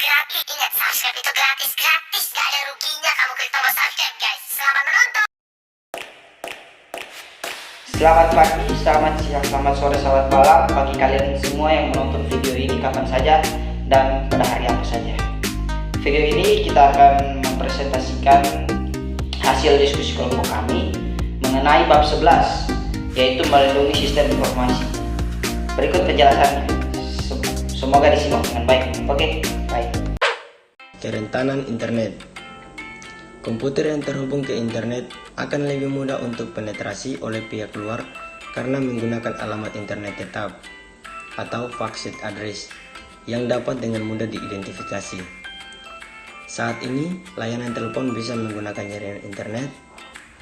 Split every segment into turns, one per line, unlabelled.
gratis. Ingat, subscribe itu gratis. Gratis, gak ada ruginya kamu klik tombol subscribe guys. Selamat menonton.
Selamat pagi, selamat siang, selamat sore, selamat malam bagi kalian semua yang menonton video ini kapan saja dan pada hari apa saja. Video ini kita akan mempresentasikan hasil diskusi kelompok kami mengenai bab 11, yaitu melindungi sistem informasi. Berikut penjelasannya. Semoga disimak dengan baik. Oke, baik.
Kerentanan internet. Komputer yang terhubung ke internet akan lebih mudah untuk penetrasi oleh pihak luar karena menggunakan alamat internet tetap atau fixed address yang dapat dengan mudah diidentifikasi. Saat ini, layanan telepon bisa menggunakan jaringan internet,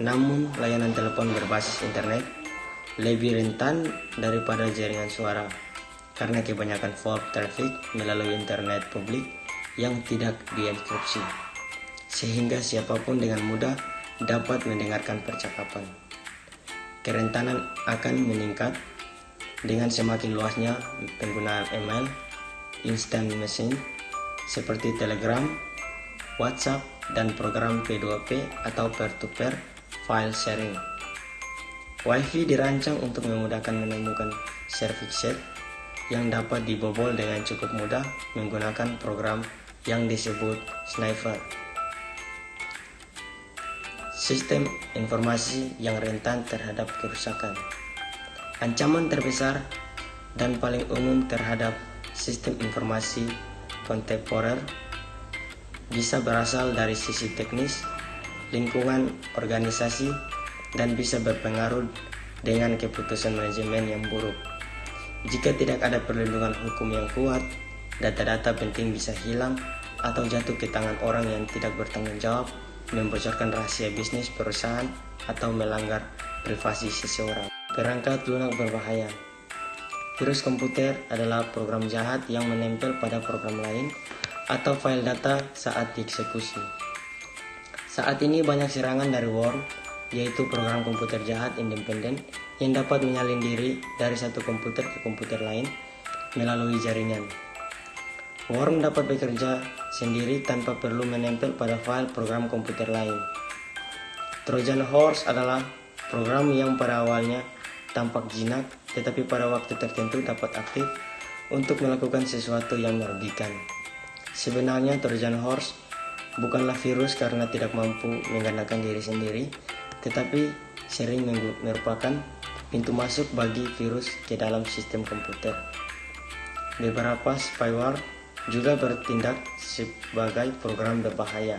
namun layanan telepon berbasis internet lebih rentan daripada jaringan suara karena kebanyakan fault traffic melalui internet publik yang tidak dienkripsi, sehingga siapapun dengan mudah dapat mendengarkan percakapan. Kerentanan akan meningkat dengan semakin luasnya penggunaan email, instant messaging seperti Telegram, WhatsApp, dan program P2P atau peer-to-peer file sharing. Wi-Fi dirancang untuk memudahkan menemukan certificate yang dapat dibobol dengan cukup mudah menggunakan program yang disebut sniper. Sistem informasi yang rentan terhadap kerusakan. Ancaman terbesar dan paling umum terhadap sistem informasi kontemporer bisa berasal dari sisi teknis, lingkungan organisasi, dan bisa berpengaruh dengan keputusan manajemen yang buruk. Jika tidak ada perlindungan hukum yang kuat, data-data penting bisa hilang atau jatuh ke tangan orang yang tidak bertanggung jawab, membocorkan rahasia bisnis perusahaan, atau melanggar privasi seseorang. Perangkat lunak berbahaya. Virus komputer adalah program jahat yang menempel pada program lain atau file data saat dieksekusi. Saat ini banyak serangan dari worm, yaitu program komputer jahat independen yang dapat menyalin diri dari satu komputer ke komputer lain melalui jaringan. Worm dapat bekerja sendiri tanpa perlu menempel pada file program komputer lain. Trojan horse adalah program yang pada awalnya tampak jinak, tetapi pada waktu tertentu dapat aktif untuk melakukan sesuatu yang merugikan. Sebenarnya Trojan horse bukanlah virus karena tidak mampu menggandakan diri sendiri, tetapi sering merupakan pintu masuk bagi virus ke dalam sistem komputer. Beberapa spyware juga bertindak sebagai program berbahaya.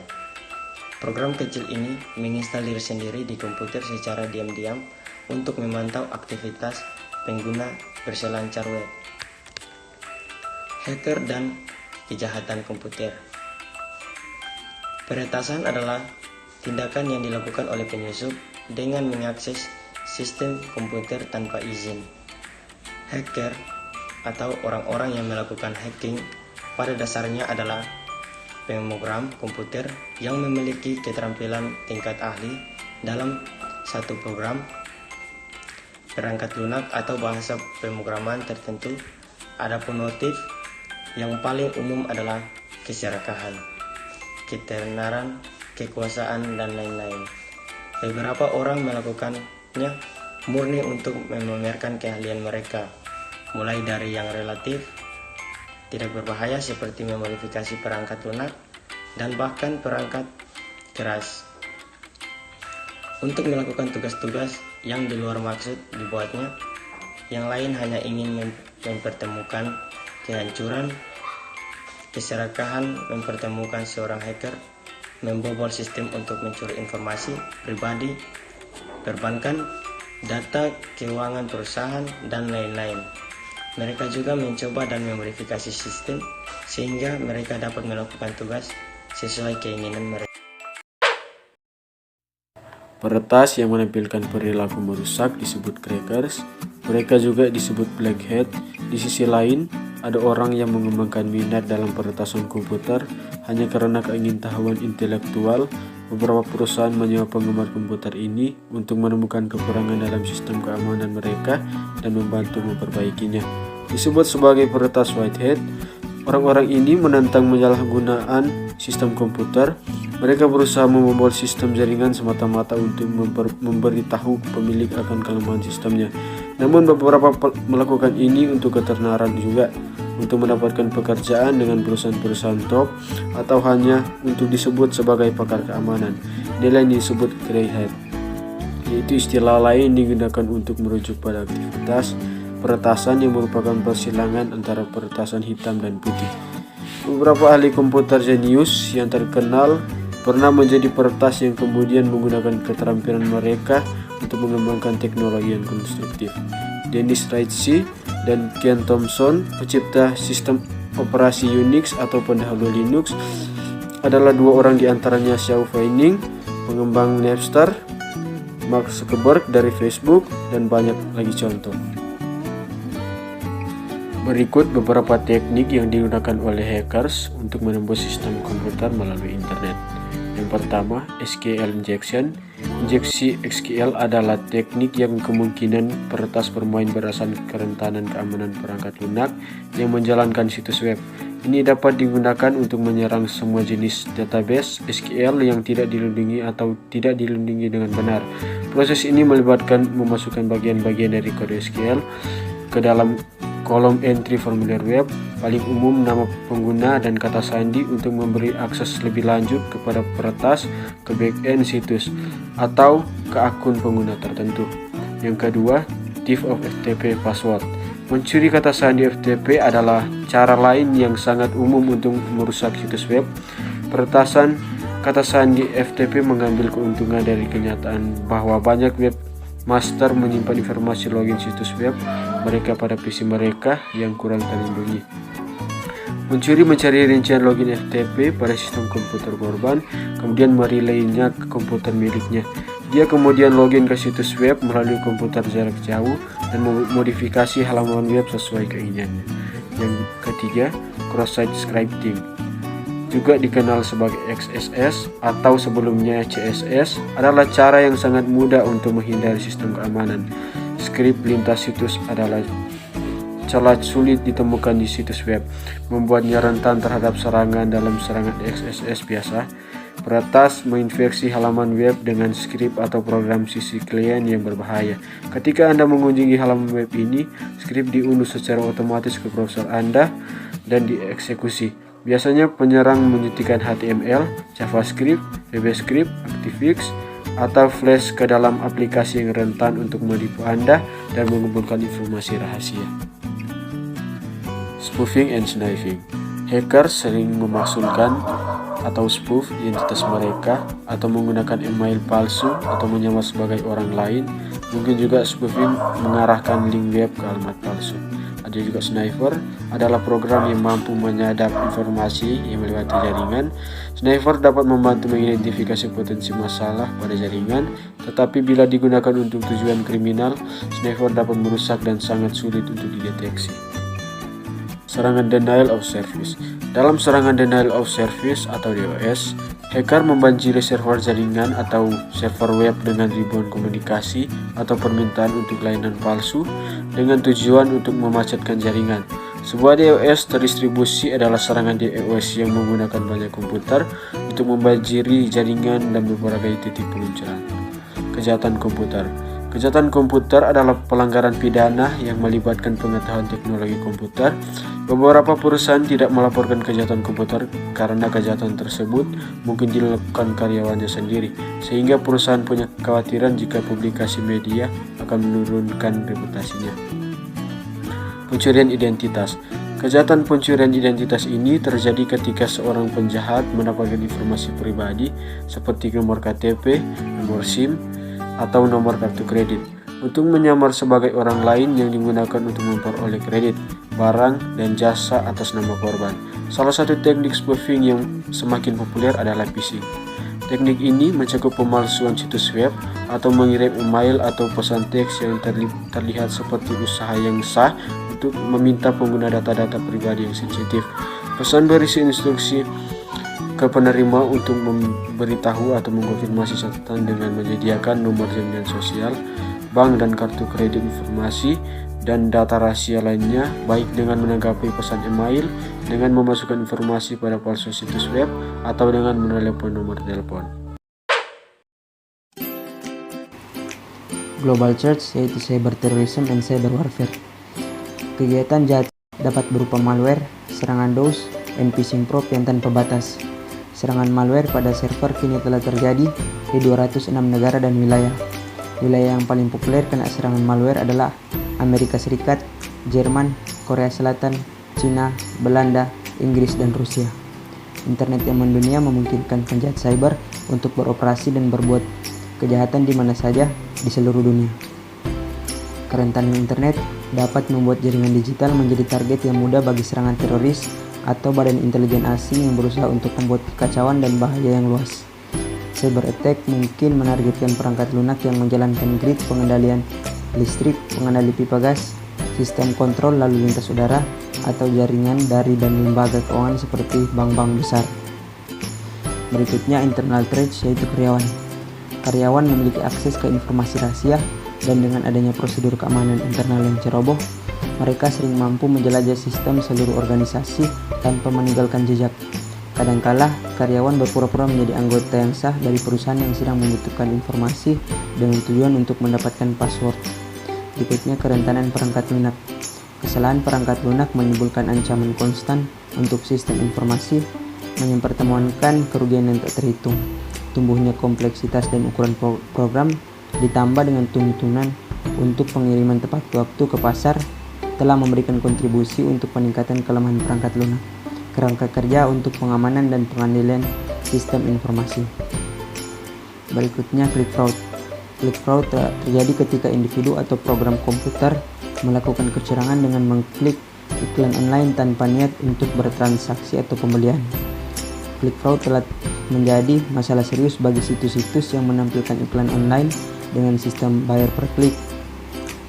Program kecil ini menginstal diri sendiri di komputer secara diam-diam untuk memantau aktivitas pengguna berselancar web. Hacker dan kejahatan komputer. Peretasan adalah tindakan yang dilakukan oleh penyusup dengan mengakses sistem komputer tanpa izin. Hacker atau orang-orang yang melakukan hacking pada dasarnya adalah pemrogram komputer yang memiliki keterampilan tingkat ahli dalam satu program, perangkat lunak atau bahasa pemrograman tertentu. Adapun motif yang paling umum adalah keserakahan, ketenaran, kekuasaan, dan lain-lain. Beberapa orang melakukannya murni untuk memamerkan keahlian mereka, mulai dari yang relatif tidak berbahaya seperti memodifikasi perangkat lunak dan bahkan perangkat keras untuk melakukan tugas-tugas yang di luar maksud dibuatnya. Yang lain hanya ingin mempertemukan kehancuran. Keserakahan mempertemukan seorang hacker membobol sistem untuk mencuri informasi pribadi, perbankan, data keuangan perusahaan, dan lain-lain. Mereka juga mencoba dan memodifikasi sistem sehingga mereka dapat melakukan tugas sesuai keinginan mereka.
Peretas yang menampilkan perilaku merusak disebut crackers. Mereka juga disebut black hat. Di sisi lain, ada orang yang mengembangkan minat dalam peretasan komputer hanya karena keingintahuan intelektual. Beberapa perusahaan menyewa penggemar komputer ini untuk menemukan kekurangan dalam sistem keamanan mereka dan membantu memperbaikinya. Disebut sebagai peretas white hat. Orang-orang ini menentang penyalahgunaan sistem komputer. Mereka berusaha membobol sistem jaringan semata-mata untuk memberitahu pemilik akan kelemahan sistemnya. Namun beberapa melakukan ini untuk ketenaran juga, untuk mendapatkan pekerjaan dengan perusahaan-perusahaan top, atau hanya untuk disebut sebagai pakar keamanan. Inilah yang disebut grey hat, yaitu istilah lain digunakan untuk merujuk pada aktivitas peretasan yang merupakan persilangan antara peretasan hitam dan putih. Beberapa ahli komputer jenius yang terkenal pernah menjadi peretas yang kemudian menggunakan keterampilan mereka untuk mengembangkan teknologi yang konstruktif. Dennis Ritchie dan Ken Thompson, pencipta sistem operasi Unix atau pendahulu Linux, adalah dua orang di antaranya. Xiao Feining, pengembang Napster, Mark Zuckerberg dari Facebook, dan banyak lagi contoh. Berikut beberapa teknik yang digunakan oleh hackers untuk menembus sistem komputer melalui internet. Yang pertama, SQL injection. Injeksi SQL adalah teknik yang kemungkinan peretas bermain berdasarkan kerentanan keamanan perangkat lunak yang menjalankan situs web. Ini dapat digunakan untuk menyerang semua jenis database SQL yang tidak dilindungi atau tidak dilindungi dengan benar. Proses ini melibatkan memasukkan bagian-bagian dari kode SQL ke dalam kolom entry formulir web, paling umum nama pengguna dan kata sandi, untuk memberi akses lebih lanjut kepada peretas ke backend situs atau ke akun pengguna tertentu. Yang kedua, thief of FTP password. Mencuri kata sandi FTP adalah cara lain yang sangat umum untuk merusak situs web. Peretasan kata sandi FTP mengambil keuntungan dari kenyataan bahwa banyak webmaster menyimpan informasi login situs web mereka pada PC mereka yang kurang terlindungi. Mencuri mencari rincian login FTP pada sistem komputer korban, kemudian merelaynya ke komputer miliknya. Dia kemudian login ke situs web melalui komputer jarak jauh dan memodifikasi halaman web sesuai keinginannya. Yang ketiga, cross-site scripting, juga dikenal sebagai XSS atau sebelumnya CSS, adalah cara yang sangat mudah untuk menghindari sistem keamanan. Skrip lintas situs adalah celah sulit ditemukan di situs web, membuatnya rentan terhadap serangan dalam serangan XSS biasa. Peretas menginfeksi halaman web dengan skrip atau program sisi klien yang berbahaya. Ketika Anda mengunjungi halaman web ini, skrip diunduh secara otomatis ke browser Anda dan dieksekusi. Biasanya penyerang menyuntikkan HTML, JavaScript, VBScript, ActiveX, atau Flash ke dalam aplikasi yang rentan untuk menipu Anda dan mengumpulkan informasi rahasia. Spoofing and sniffing. Hacker sering memasukkan atau spoof identitas mereka atau menggunakan email palsu atau menyamar sebagai orang lain. Mungkin juga spoofing mengarahkan link web ke alamat palsu. Ada juga sniffer, adalah program yang mampu menyadap informasi yang melewati jaringan. Sniffer dapat membantu mengidentifikasi potensi masalah pada jaringan, tetapi bila digunakan untuk tujuan kriminal, sniffer dapat merusak dan sangat sulit untuk dideteksi. Serangan denial of service. Dalam serangan denial of service atau DOS, hacker membanjiri server jaringan atau server web dengan ribuan komunikasi atau permintaan untuk layanan palsu dengan tujuan untuk memacetkan jaringan. Sebuah DOS terdistribusi adalah serangan DOS yang menggunakan banyak komputer untuk membanjiri jaringan dan berbagai titik peluncuran. Kejahatan komputer. Kejahatan komputer adalah pelanggaran pidana yang melibatkan pengetahuan teknologi komputer. Beberapa perusahaan tidak melaporkan kejahatan komputer karena kejahatan tersebut mungkin dilakukan karyawannya sendiri, sehingga perusahaan punya kekhawatiran jika publikasi media akan menurunkan reputasinya. Pencurian identitas. Kejahatan pencurian identitas ini terjadi ketika seorang penjahat mendapatkan informasi pribadi seperti nomor KTP, nomor SIM, atau nomor kartu kredit untuk menyamar sebagai orang lain yang digunakan untuk memperoleh kredit, barang, dan jasa atas nama korban. Salah satu teknik spoofing yang semakin populer adalah phishing. Teknik ini mencakup pemalsuan situs web atau mengirim email atau pesan teks yang terlihat seperti usaha yang sah untuk meminta pengguna data-data pribadi yang sensitif. Pesan berisi instruksi ke penerima untuk memberitahu atau mengkonfirmasi catatan dengan menyediakan nomor jaminan sosial, bank dan kartu kredit informasi dan data rahasia lainnya, baik dengan menanggapi pesan email, dengan memasukkan informasi pada palsu situs web, atau dengan menelepon nomor telepon.
Global Threats yaitu cyber terrorism and cyber warfare. Kegiatan jahat dapat berupa malware, serangan DOS, dan phishing probe yang tanpa batas. Serangan malware pada server kini telah terjadi di 206 negara dan wilayah. Wilayah yang paling populer kena serangan malware adalah Amerika Serikat, Jerman, Korea Selatan, Cina, Belanda, Inggris, dan Rusia. Internet yang mendunia memungkinkan penjahat cyber untuk beroperasi dan berbuat kejahatan di mana saja di seluruh dunia. Kerentanan internet dapat membuat jaringan digital menjadi target yang mudah bagi serangan teroris atau badan intelijen asing yang berusaha untuk membuat kekacauan dan bahaya yang luas. Cyber attack mungkin menargetkan perangkat lunak yang menjalankan grid pengendalian listrik, pengendali pipa gas, sistem kontrol lalu lintas udara, atau jaringan dari dan lembaga keuangan seperti bank-bank besar. Berikutnya internal threats yaitu karyawan. Karyawan memiliki akses ke informasi rahasia dan dengan adanya prosedur keamanan internal yang ceroboh, mereka sering mampu menjelajah sistem seluruh organisasi tanpa meninggalkan jejak. Kadangkala, karyawan berpura-pura menjadi anggota yang sah dari perusahaan yang sedang membutuhkan informasi dengan tujuan untuk mendapatkan password. Berikutnya kerentanan perangkat lunak. Kesalahan perangkat lunak menimbulkan ancaman konstan untuk sistem informasi, mempertemukan kerugian yang tak terhitung. Tumbuhnya kompleksitas dan ukuran program ditambah dengan tuntunan untuk pengiriman tepat waktu ke pasar telah memberikan kontribusi untuk peningkatan kelemahan perangkat lunak. Kerangka kerja untuk pengamanan dan pengendalian sistem informasi. Berikutnya click fraud. Click fraud terjadi ketika individu atau program komputer melakukan kecurangan dengan mengklik iklan online tanpa niat untuk bertransaksi atau pembelian. Click fraud telah menjadi masalah serius bagi situs-situs yang menampilkan iklan online dengan sistem bayar per klik.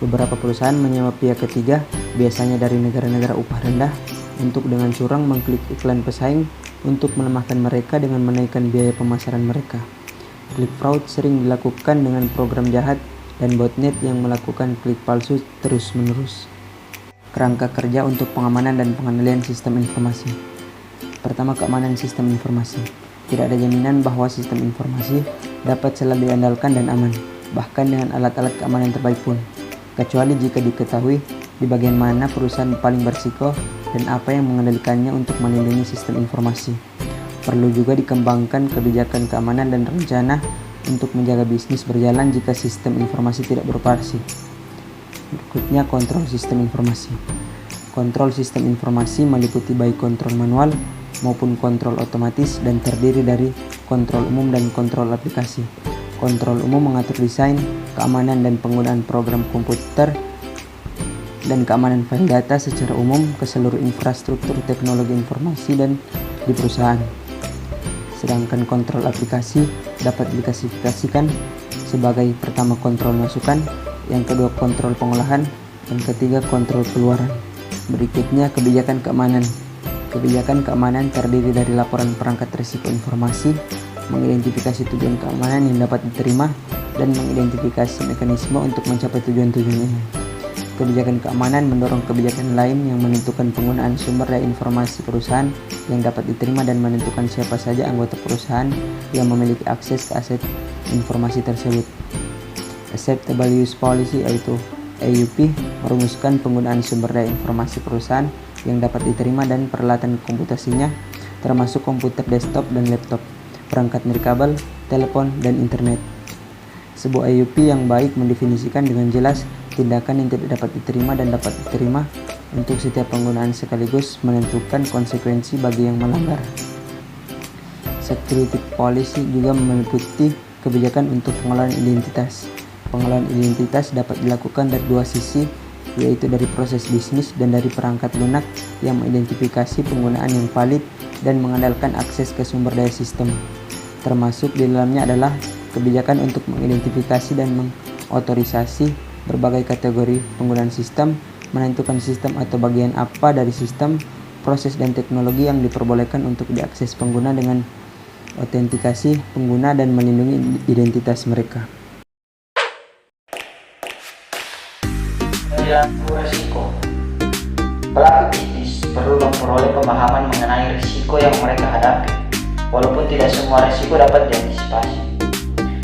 Beberapa perusahaan menyewa pihak ketiga, biasanya dari negara-negara upah rendah, untuk dengan curang mengklik iklan pesaing untuk melemahkan mereka dengan menaikkan biaya pemasaran mereka. Klik fraud sering dilakukan dengan program jahat dan botnet yang melakukan klik palsu terus-menerus. Kerangka kerja untuk pengamanan dan pengendalian sistem informasi. Pertama, keamanan sistem informasi. Tidak ada jaminan bahwa sistem informasi dapat selalu diandalkan dan aman, bahkan dengan alat-alat keamanan terbaik pun, kecuali jika diketahui di bagian mana perusahaan paling berisiko dan apa yang mengendalikannya untuk melindungi sistem informasi. Perlu juga dikembangkan kebijakan keamanan dan rencana untuk menjaga bisnis berjalan jika sistem informasi tidak beroperasi. Berikutnya, kontrol sistem informasi. Kontrol sistem informasi meliputi baik kontrol manual maupun kontrol otomatis dan terdiri dari kontrol umum dan kontrol aplikasi. Kontrol umum mengatur desain, keamanan dan penggunaan program komputer dan keamanan file data secara umum ke seluruh infrastruktur teknologi informasi dan di perusahaan. Sedangkan kontrol aplikasi dapat diklasifikasikan sebagai pertama kontrol masukan, yang kedua kontrol pengolahan, dan ketiga kontrol keluaran. Berikutnya kebijakan keamanan. Kebijakan keamanan terdiri dari laporan perangkat risiko informasi, mengidentifikasi tujuan keamanan yang dapat diterima, dan mengidentifikasi mekanisme untuk mencapai tujuan-tujuan ini. Kebijakan keamanan mendorong kebijakan lain yang menentukan penggunaan sumber daya informasi perusahaan yang dapat diterima dan menentukan siapa saja anggota perusahaan yang memiliki akses ke aset informasi tersebut. Acceptable Use Policy yaitu AUP merumuskan penggunaan sumber daya informasi perusahaan yang dapat diterima dan peralatan komputasinya, termasuk komputer desktop dan laptop, perangkat nirkabel, telepon, dan internet. Sebuah AUP yang baik mendefinisikan dengan jelas tindakan yang tidak dapat diterima dan dapat diterima untuk setiap penggunaan sekaligus menentukan konsekuensi bagi yang melanggar. Security Policy juga meliputi kebijakan untuk pengelolaan identitas. Pengelolaan identitas dapat dilakukan dari dua sisi, yaitu dari proses bisnis dan dari perangkat lunak yang mengidentifikasi penggunaan yang valid dan mengandalkan akses ke sumber daya sistem. Termasuk di dalamnya adalah kebijakan untuk mengidentifikasi dan mengotorisasi berbagai kategori penggunaan sistem, menentukan sistem atau bagian apa dari sistem, proses dan teknologi yang diperbolehkan untuk diakses pengguna dengan autentikasi pengguna dan melindungi identitas mereka.
perilaku risiko. Pelaku bisnis perlu memperoleh pemahaman mengenai risiko yang mereka hadapi, walaupun tidak semua risiko dapat diantisipasi.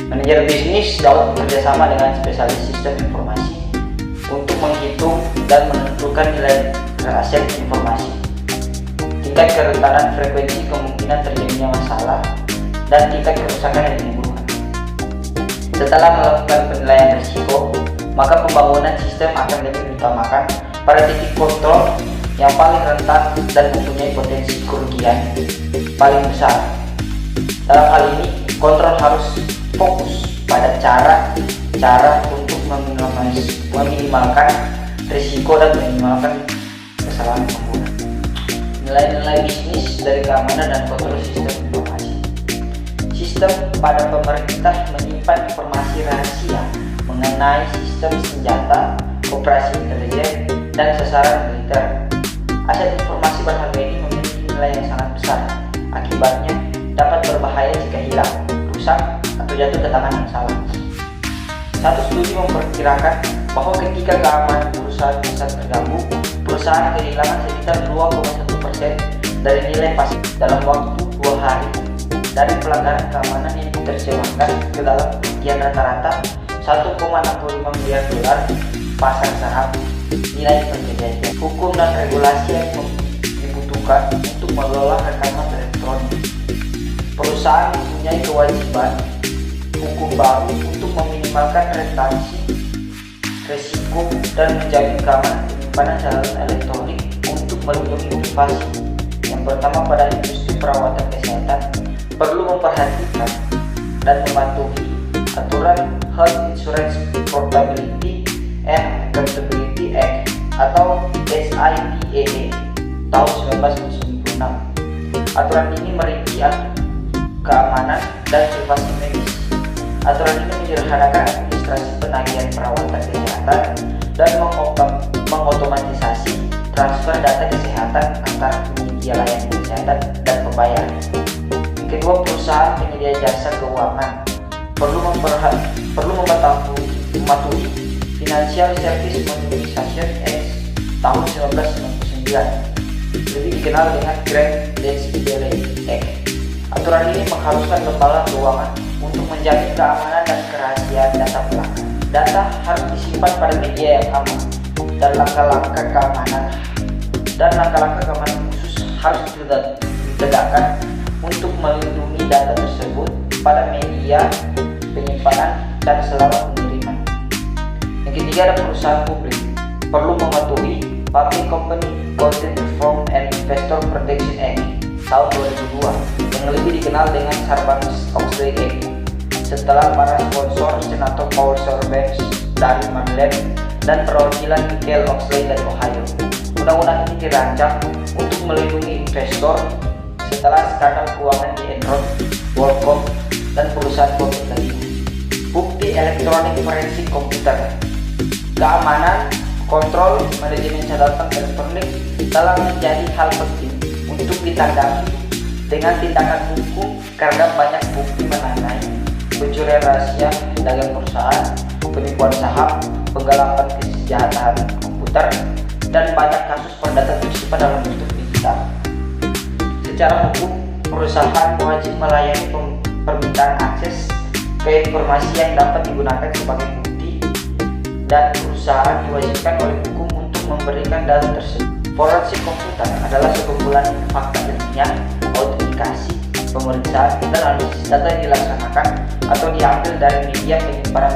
Manajer bisnis dapat bekerjasama dengan spesialis sistem informasi untuk menghitung dan menentukan nilai aset informasi, tingkat kerentanan, frekuensi kemungkinan terjadinya masalah, dan tingkat kerusakan yang ditimbulkan. Setelah melakukan penilaian risiko, maka pembangunan sistem akan lebih diutamakan pada titik kontrol yang paling rentan dan mempunyai potensi kerugian paling besar. Dalam hal ini, kontrol harus fokus pada cara untuk meminimalkan risiko dan meminimalkan kesalahan pengguna. Nilai-nilai bisnis dari keamanan dan kontrol sistem informasi. Sistem pada pemerintah menyimpan informasi rahasia mengenai sistem senjata, operasi intelijen, dan sasaran militer. Aset informasi berharga ini memiliki nilai yang sangat besar. Akibatnya dapat berbahaya jika hilang, rusak, atau jatuh ke tangan yang salah. Satu studi memperkirakan bahwa ketika keamanan perusahaan bisa terganggu, perusahaan kehilangan sekitar 2,1% dari nilai pasti dalam waktu 2 hari dari pelanggaran keamanan yang diterjemahkan ke dalam kerugian rata-rata 1,65 miliar dolar pasar saham. Nilai perjanjian hukum dan regulasi yang dibutuhkan untuk mengelola rekaman elektronik. Perusahaan mempunyai kewajiban hukum baru untuk meminimalkan rentansi risiko dan menjamin keamanan penyimpanan saluran elektronik untuk melindungi privasi. Yang pertama, pada industri perawatan kesehatan perlu memperhatikan dan mematuhi aturan Health Insurance Portability and Accountability Act atau SIPAA tahun 1996. Aturan ini merinci keamanan dan privasi medis. Aturan ini menyederhanakan administrasi penagihan perawatan kesehatan dan mengotomatisasi transfer data kesehatan antara penyedia layanan kesehatan dan pembayar. Yang kedua, perusahaan penyedia jasa keuangan perlu mematuhi Financial Service Modernization Act tahun 1999, lebih dikenal dengan Grand Delay Act. Aturan ini mengharuskan lembaga keuangan untuk menjamin keamanan dan kerahasiaan data pelanggan. Data harus disimpan pada media yang aman, dan langkah-langkah keamanan khusus harus ditegakkan untuk melindungi data tersebut pada media penyimpanan dan selama pengiriman. Yang ketiga, ada perusahaan publik perlu mematuhi Public Company Content Reform and Investor Protection Act tahun 2002 yang lebih dikenal dengan Sarbanes-Oxley Act. Setelah para sponsor Senator Paul Sorbes dari Maryland dan perwakilan Michael Oxley dari Ohio, undang-undang ini dirancang untuk melindungi investor setelah skandal keuangan di Enron, WorldCom, dan perusahaan kopi lainnya. Bukti elektronik forensik komputer. Keamanan, kontrol, manajemen catatan elektronik telah menjadi hal penting untuk ditanggapi dengan tindakan hukum karena banyak bukti mengenai pencurian rahasia dagang perusahaan, penipuan saham, penggelapan kejahatan komputer, dan banyak kasus perdata tersimpan dalam bentuk digital. Secara hukum, perusahaan wajib melayani permintaan akses ke informasi yang dapat digunakan sebagai bukti, dan perusahaan diwajibkan oleh hukum untuk memberikan data tersebut. Forensik komputer adalah sekumpulan fakta ilmiah, autentikasi, pemeriksaan, dan analisis data yang dilaksanakan atau diambil dari media penyimpanan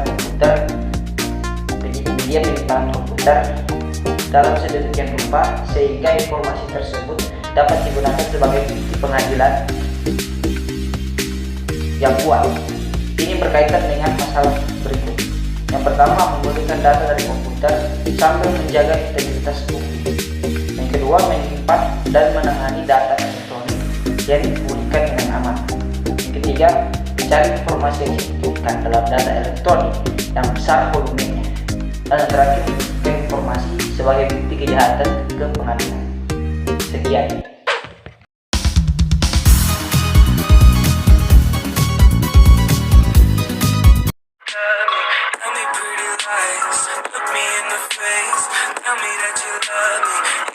komputer dalam sedemikian rupa sehingga informasi tersebut dapat digunakan sebagai bukti pengadilan yang kuat. Ini berkaitan dengan masalah berikut. Yang pertama, memulihkan data dari komputer sambil menjaga integritas bukti. Yang kedua, menyimpan dan menangani data elektronik yang dipulihkan dengan aman. Yang ketiga, mencari informasi yang dibutuhkan dalam data elektronik yang besar volumenya. Dan yang terakhir, memberikan informasi sebagai bukti kejahatan ke pengadilan. Sekian.
Tell me pretty lies, look me in the face. Tell me that you love me.